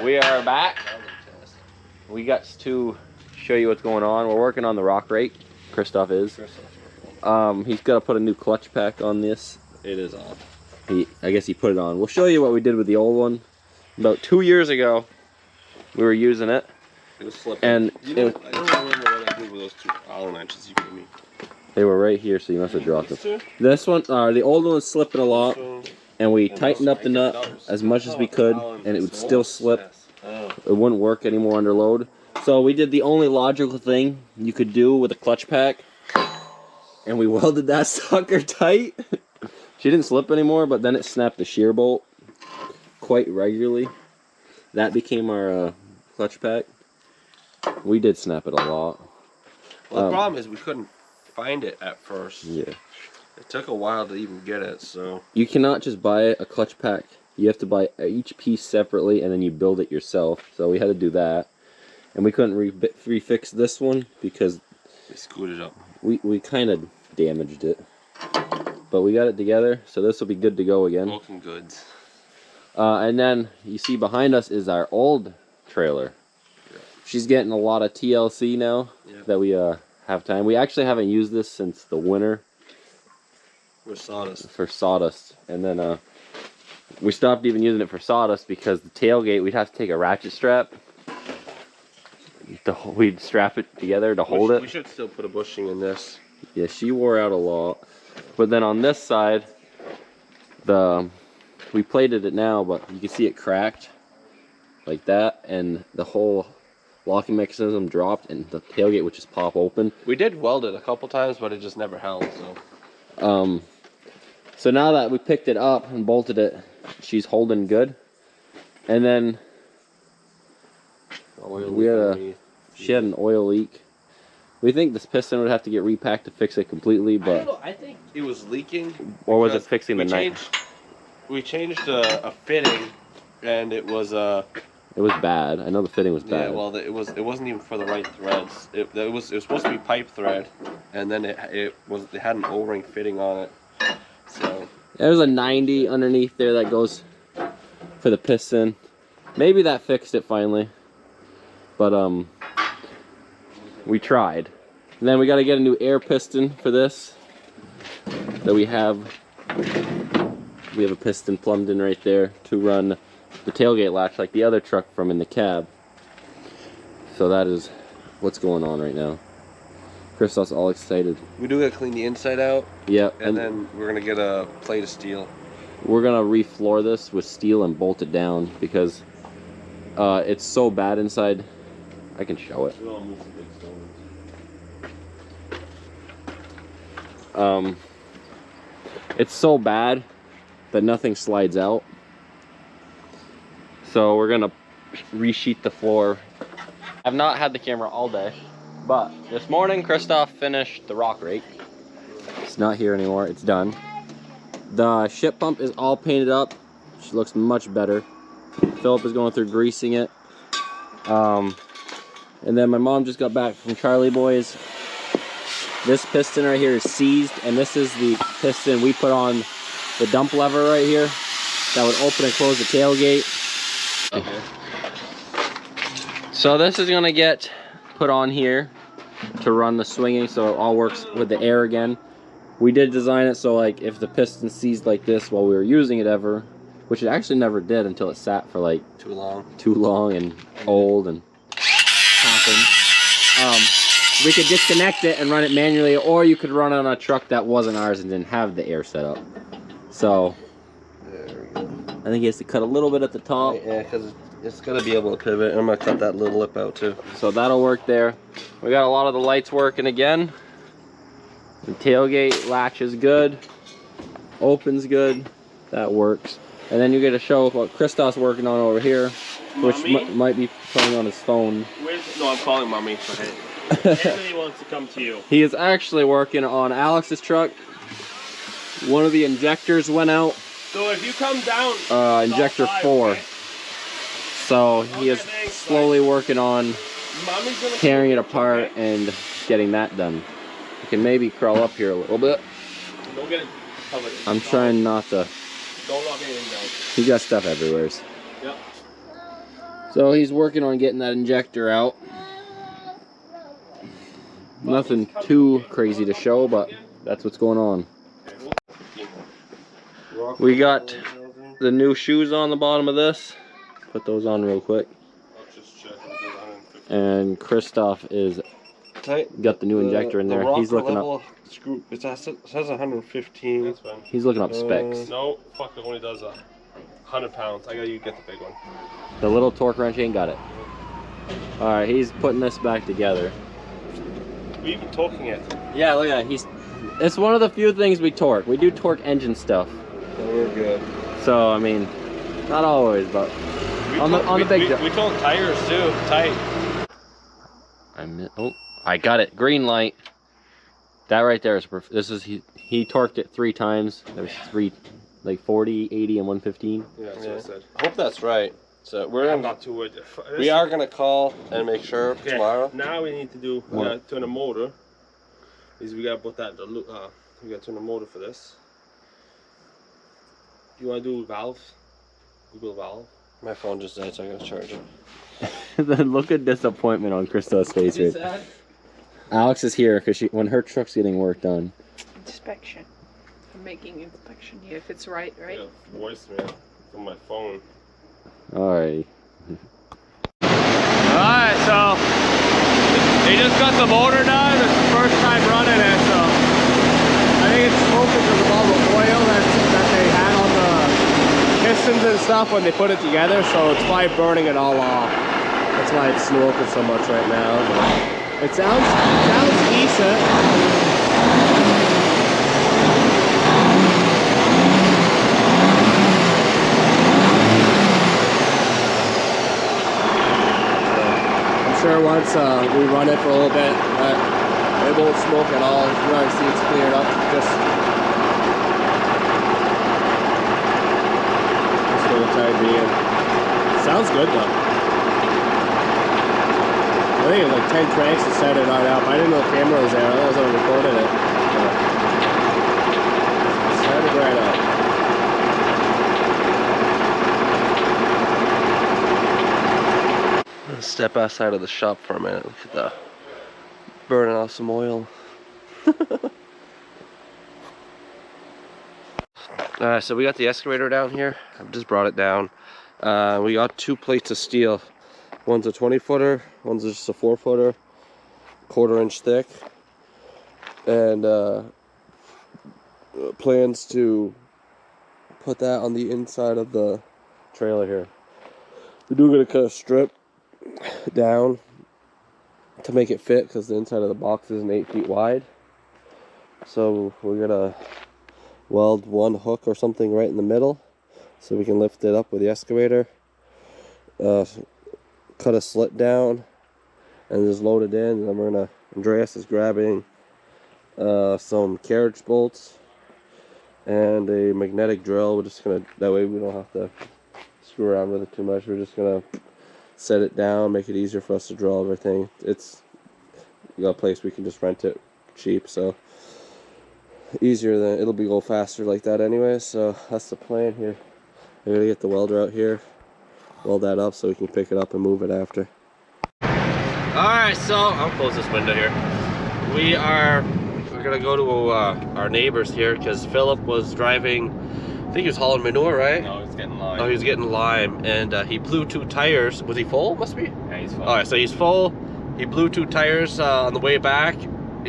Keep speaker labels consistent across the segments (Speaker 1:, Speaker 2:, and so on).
Speaker 1: We are back. We got to show you what's going on. We're working on the rock rake. Christoph is. He's got to put a new clutch pack on this.
Speaker 2: It is on.
Speaker 1: I guess he put it on. We'll show you what we did with the old one. About 2 years ago, we were using it.
Speaker 2: It was slipping.
Speaker 1: And
Speaker 2: I don't remember what I did with those 2 Allen wrenches you gave me.
Speaker 1: They were right here, so you must have dropped them. This one, the old one was slipping a lot, and we tightened up the nut as much as we could, and it would still slip. It wouldn't work anymore under load. So we did the only logical thing you could do with a clutch pack, and we welded that sucker tight. She didn't slip anymore, but then it snapped the shear bolt quite regularly. That became our clutch pack. We did snap it a lot.
Speaker 2: Well, the problem is we couldn't find it at first.
Speaker 1: Yeah.
Speaker 2: It took a while to even get it, so.
Speaker 1: You cannot just buy a clutch pack. You have to buy each piece separately, and then you build it yourself. So we had to do that. And we couldn't refix this one because
Speaker 2: we screwed it up.
Speaker 1: We kind of damaged it. But we got it together, so this will be good to go again.
Speaker 2: Looking goods.
Speaker 1: And then you see behind us is our old trailer. Yeah. She's getting a lot of TLC now that we have time. We actually haven't used this since the winter. For sawdust. And then we stopped even using it for sawdust because the tailgate, we'd have to take a ratchet strap. We'd strap it together to hold it.
Speaker 2: We should still put a bushing in this.
Speaker 1: Yeah, she wore out a lot. But then on this side, we plated it now, but you can see it cracked like that, and the whole locking mechanism dropped, and the tailgate would just pop open.
Speaker 2: We did weld it a couple times, but it just never held.
Speaker 1: So now that we picked it up and bolted it, she's holding good. And then she had an oil leak. We think this piston would have to get repacked to fix it completely, but
Speaker 2: I don't know. I think it was leaking.
Speaker 1: Or was it fixing the night?
Speaker 2: We changed a fitting, and it was
Speaker 1: it was bad. I know the fitting was bad.
Speaker 2: Yeah, well, it wasn't even for the right threads. It was supposed to be pipe thread, and then it had an O-ring fitting on it. So
Speaker 1: there's a 90 underneath there that goes for the piston. Maybe that fixed it finally, but we tried. And then we got to get a new air piston for this. That we have a piston plumbed in right there to run the tailgate latch like the other truck from in the cab. So that is what's going on right now. Christoph's all excited.
Speaker 2: We do gotta clean the inside out.
Speaker 1: Yep.
Speaker 2: And then we're gonna get a plate of steel.
Speaker 1: We're gonna refloor this with steel and bolt it down because it's so bad inside. I can show it.
Speaker 2: We'll move some big stones.
Speaker 1: It's so bad that nothing slides out. So we're gonna resheet the floor. I've not had the camera all day, but this morning Christoph finished the rock rake. It's not here anymore, it's done. The ship pump is all painted up. She looks much better. Philip is going through greasing it. And then my mom just got back from Charlie Boys. This piston right here is seized, and this is the piston we put on the dump lever right here that would open and close the tailgate. Okay. So this is gonna get put on here to run the swinging, so it all works with the air again. We did design it so like if the piston seized like this while we were using it ever, which it actually never did until it sat for like
Speaker 2: too long
Speaker 1: and old and happened. We could disconnect it and run it manually, or you could run it on a truck that wasn't ours and didn't have the air set up. So
Speaker 2: there we go.
Speaker 1: I think he has to cut a little bit at the top.
Speaker 2: Yeah, because it's gonna be able to pivot. I'm gonna cut that little lip out too.
Speaker 1: So that'll work there. We got a lot of the lights working again. The tailgate latch is good. Opens good. That works. And then you get to show what Christoph's working on over here, which might be playing on his phone.
Speaker 3: No, I'm calling Mommy. Hey. Anthony wants to come to you.
Speaker 1: He is actually working on Alex's truck. One of the injectors went out.
Speaker 3: So if you come down,
Speaker 1: injector 4.
Speaker 3: Okay?
Speaker 1: So he is slowly working on tearing it apart and getting that done. You can maybe crawl up here a little bit.
Speaker 3: Don't get it covered.
Speaker 1: I'm trying not to.
Speaker 3: Don't lock anything down.
Speaker 1: He got stuff everywhere.
Speaker 3: Yep.
Speaker 1: So he's working on getting that injector out. Nothing too crazy to show, but that's what's going on. We got the new shoes on the bottom of this. Put those on real quick. And Christoph is got the new injector in there. He's looking up.
Speaker 2: Screw. It says 115.
Speaker 3: That's fine.
Speaker 1: He's looking up specs.
Speaker 3: No, fuck. It only does 100 pounds. I gotta you get the big one.
Speaker 1: The little torque wrench ain't got it. All right, he's putting this back together.
Speaker 3: We even torquing it.
Speaker 1: Yeah, look at that. It's one of the few things we torque. We do torque engine stuff.
Speaker 2: So we're good.
Speaker 1: So I mean, not always, but on the big job.
Speaker 3: We torque tires too, tight.
Speaker 1: Oh, I got it. Green light. That right there is perfect. This is he torqued it 3 times. There's 3, like 40, 80, and 115.
Speaker 3: Yeah, that's what I said.
Speaker 2: I hope that's right. So
Speaker 3: I'm not too worried.
Speaker 2: we are gonna call and make sure tomorrow.
Speaker 3: Now we need to do. We gotta turn the motor. We gotta put that. We gotta turn the motor for this. You wanna do valves? Google valve.
Speaker 2: My phone just died, so I gotta charge it.
Speaker 1: The look of disappointment on Krista's face here. Alex is here because when her truck's getting work done.
Speaker 4: Inspection. I'm making inspection here. If it's right.
Speaker 3: Yeah, voicemail from my phone.
Speaker 1: Alright.
Speaker 3: Alright, so they just got the motor done. It's the first time running it, so I think it's smoking because of all the oil that they had on the pistons and stuff when they put it together, so it's probably burning it all off. That's why it's smoking so much right now. But it sounds decent. Sure, once we run it for a little bit, it won't smoke at all. You already see it's cleared up. Just for the time being. Sounds good though. I think it was like 10 cranks to set it right up. I didn't know the camera was there. I was on recording it. Set it right up. Step outside of the shop for a minute. Look at that. Burning off some oil. So we got the excavator down here. I've just brought it down. We got 2 plates of steel. One's a 20-footer, one's just a 4-footer, 1/4 inch thick. And plans to put that on the inside of the trailer here. We're gonna cut a strip down to make it fit because the inside of the box isn't 8 feet wide. So we're gonna weld 1 hook or something right in the middle so we can lift it up with the excavator, cut a slit down and just load it in. And then we're gonna, Andreas is grabbing some carriage bolts and a magnetic drill. We're just gonna, that way we don't have to screw around with it too much. We're just gonna set it down, make it easier for us to drill everything. It's got a place we can just rent it cheap, so easier than it'll go faster like that anyway. So that's the plan here. We're gonna get the welder out here, weld that up so we can pick it up and move it after. Alright, so I'll close this window here. We're gonna go to our neighbors here because Philip was driving, I think he was hauling manure, right? No, it's getting lime.
Speaker 2: Oh, he was getting lime, and he blew 2 tires. Was he full? Must be?
Speaker 3: Yeah, he's full.
Speaker 2: Alright, so he's full. He blew 2 tires on the way back,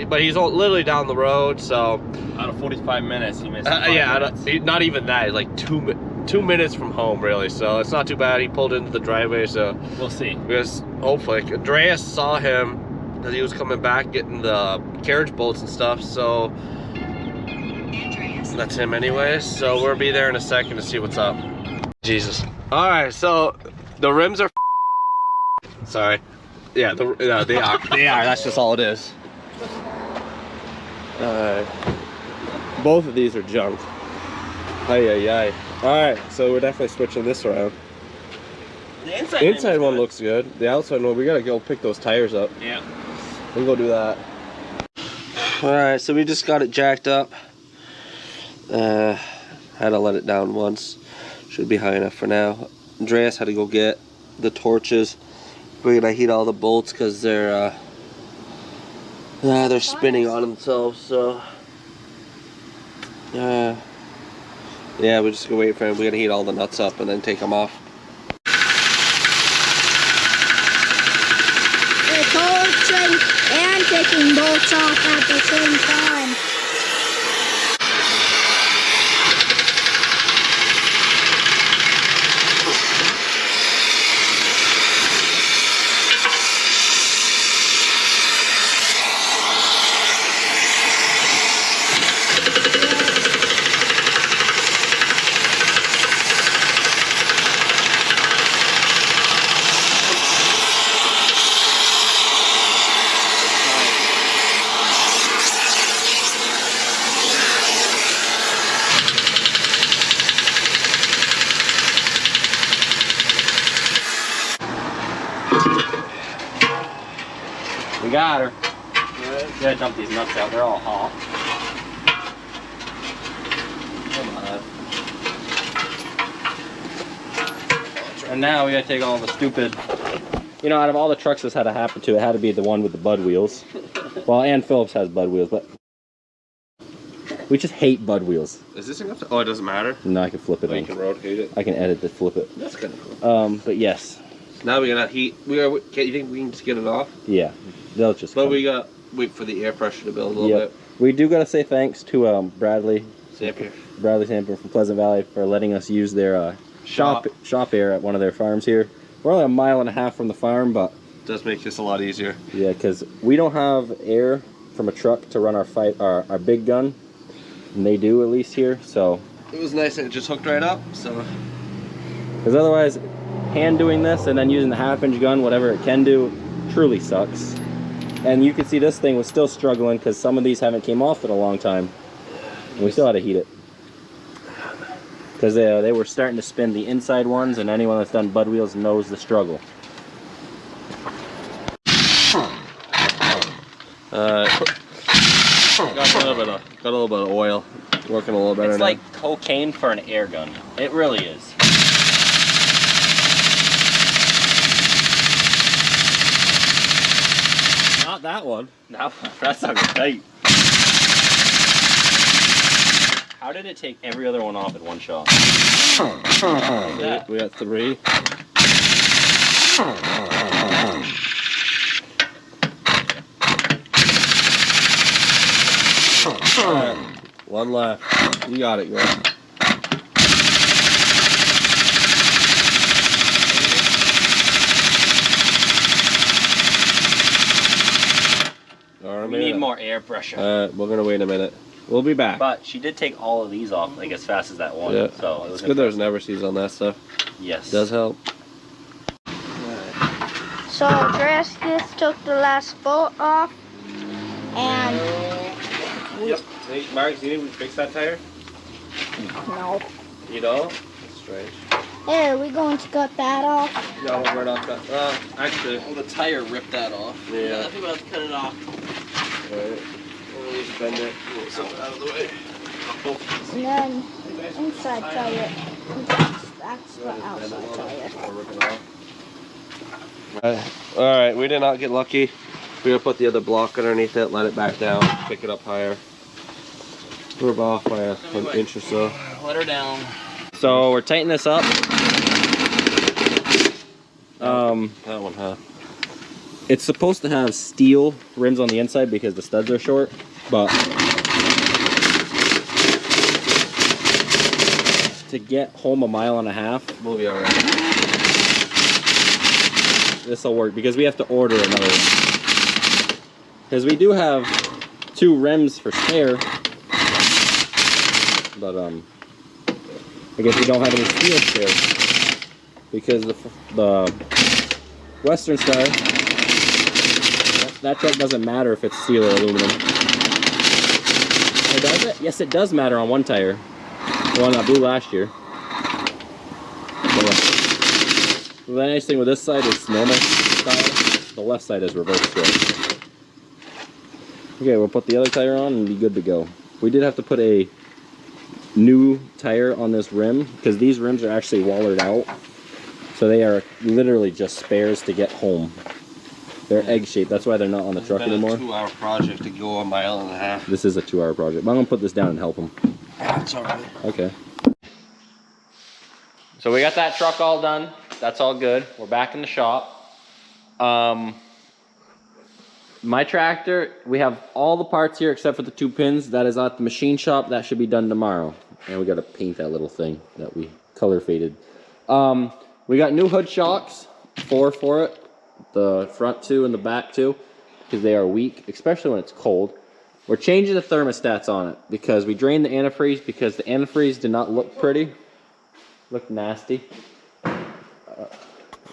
Speaker 2: but he's literally down the road, so...
Speaker 3: Out of 45 minutes, he missed 5 minutes.
Speaker 2: Not even that, like 2 minutes from home, really, so it's not too bad. He pulled into the driveway, so... We'll see. Because, hopefully, Andreas saw him as he was coming back, getting the carriage bolts and stuff, so... That's him anyway, so we'll be there in a second to see what's up. Jesus. Alright, so the rims are sorry. Yeah, they are. They are, that's just all it is. Both of these are junk. Ay. Alright, so we're definitely switching this around. The inside one looks good. The outside one, we gotta go pick those tires up.
Speaker 3: Yeah.
Speaker 2: We'll go do that. Alright, so we just got it jacked up. Had to let it down once. Should be high enough for now. Andreas had to go get
Speaker 3: the torches. We're gonna heat all the bolts because they're spinning on themselves. So yeah, we're just gonna wait for him. We're gonna heat all the nuts up and then take them off.
Speaker 5: We're torching and taking bolts off at the same time.
Speaker 1: We got her. Gotta dump these nuts out, they're all hot. Come on. And now we gotta take all the stupid, you know, out of all the trucks this had to happen to, it had to be the one with the Bud wheels. Well, and Phillips has Bud wheels, but we just hate Bud wheels.
Speaker 3: Is this thing up to? Oh, it doesn't matter.
Speaker 1: No, I can flip it.
Speaker 3: You can rotate it.
Speaker 1: I can edit to flip it.
Speaker 3: That's kind of cool.
Speaker 1: But yes.
Speaker 3: Now we're gonna heat. You think we can just get it off?
Speaker 1: Yeah. They'll just.
Speaker 3: But
Speaker 1: come.
Speaker 3: we gotta wait for the air pressure to build a little bit.
Speaker 1: We do gotta say thanks to Bradley
Speaker 3: Sampier
Speaker 1: from Pleasant Valley for letting us use their shop air at one of their farms here. We're only a mile and a half from the farm, but
Speaker 3: it does make this a lot easier.
Speaker 1: Yeah, because we don't have air from a truck to run our big gun, and they do at least here. So
Speaker 3: it was nice that it just hooked right up. So
Speaker 1: because otherwise, hand doing this and then using the half-inch gun, whatever it can do, truly sucks. And you can see this thing was still struggling because some of these haven't came off in a long time. And we still had to heat it. Because they were starting to spin the inside ones, and anyone that's done Bud wheels knows the struggle.
Speaker 3: Got a little bit of oil. Working a little better
Speaker 1: It's
Speaker 3: now.
Speaker 1: like cocaine for an air gun. It really is.
Speaker 3: Not that one.
Speaker 1: That's not tight. How did it take every other one off at one shot?
Speaker 3: We got 3. One left. You got it, girl.
Speaker 1: We need more air pressure.
Speaker 3: We're gonna wait a minute. We'll be back.
Speaker 1: But she did take all of these off, like as fast as that one.
Speaker 3: Yeah.
Speaker 1: So it was
Speaker 3: it's good there's never seeds on that stuff.
Speaker 1: Yes.
Speaker 3: It does help.
Speaker 5: So Andreas just took the last bolt off, and
Speaker 3: Yep. Hey, Mark, you need to fix that tire?
Speaker 5: no.
Speaker 3: You don't? That's strange.
Speaker 5: Hey, are we going to cut that off?
Speaker 3: No, we're not cut. Actually.
Speaker 2: Well, the tire ripped that off.
Speaker 3: Yeah.
Speaker 2: I think we'll have to cut it off.
Speaker 3: Alright. We'll just bend it. Move something out of the way.
Speaker 5: And then inside tire. That's the outside tire.
Speaker 3: Alright, we did not get lucky. We're gonna put the other block underneath it, let it back down, pick it up higher. We're off by an inch or so.
Speaker 2: Let her down.
Speaker 1: So we're tightening this up.
Speaker 3: That one, huh?
Speaker 1: It's supposed to have steel rims on the inside because the studs are short, but to get home a mile and a half,
Speaker 3: We'll be alright.
Speaker 1: this will work because we have to order another one. Because we do have 2 rims for spare, but I guess we don't have any steel spare because the Western Star, that truck doesn't matter if it's steel or aluminum. Or does it? Yes, it does matter on one tire. The one that blew last year. The nice thing with this side is normal style. The left side is reverse style. Okay, we'll put the other tire on and be good to go. We did have to put a new tire on this rim because these rims are actually wallered out. So they are literally just spares to get home. They're egg-shaped. That's why they're not on the truck anymore.
Speaker 2: It's been a 2-hour project to go 1.5 miles.
Speaker 1: This is a 2-hour project. But I'm going to put this down and help them.
Speaker 2: That's all right.
Speaker 1: Okay. So we got that truck all done. That's all good. We're back in the shop. My tractor, we have all the parts here except for the 2 pins. That is at the machine shop. That should be done tomorrow. And we got to paint that little thing that we color faded. We got new hood shocks, 4 for it. The front 2 and the back 2, because they are weak, especially when it's cold. We're changing the thermostats on it because we drained the antifreeze because the antifreeze did not look pretty. Looked nasty.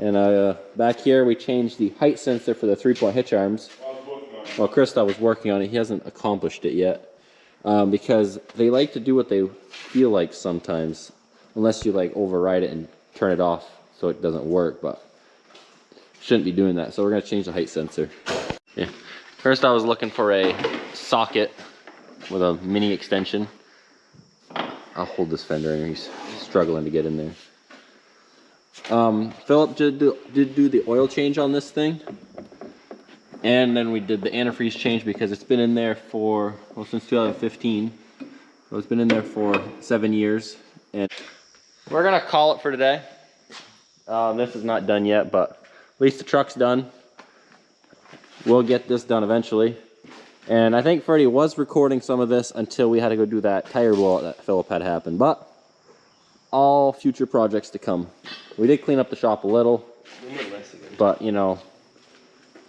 Speaker 1: And back here we changed the height sensor for the 3-point hitch arms. Well, Christoph was working on it. He hasn't accomplished it yet. Because they like to do what they feel like sometimes. Unless you like override it and turn it off so it doesn't work. But shouldn't be doing that. So we're going to change the height sensor. Yeah. First I was looking for a socket with a mini extension. I'll hold this fender in. He's struggling to get in there. Philip did do the oil change on this thing. And then we did the antifreeze change because it's been in there for, well, since 2015. So it's been in there for 7 years. And we're going to call it for today. This is not done yet, but at least the truck's done. We'll get this done eventually. And I think Freddie was recording some of this until we had to go do that tire blowout that Philip had happen. But all future projects to come. We did clean up the shop a little. But, you know,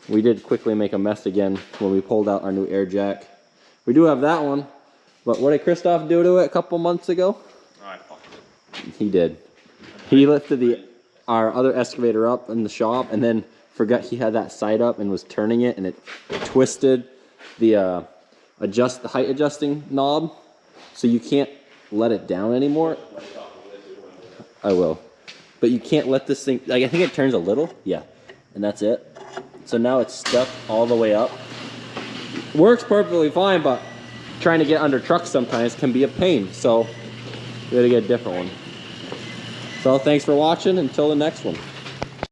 Speaker 1: we did quickly make a mess again when we pulled out our new air jack. We do have that one. But what did Christoph do to it a couple months ago?
Speaker 2: Oh, I fucked it.
Speaker 1: He did. He lifted our other excavator up in the shop and then forgot he had that side up and was turning it, and it twisted the height adjusting knob, so you can't let it down anymore. I will. But you can't let this thing, like, I think it turns a little, yeah, and that's it. So now it's stuck all the way up. Works perfectly fine, but trying to get under trucks sometimes can be a pain, so we gotta get a different one. So thanks for watching, until the next one.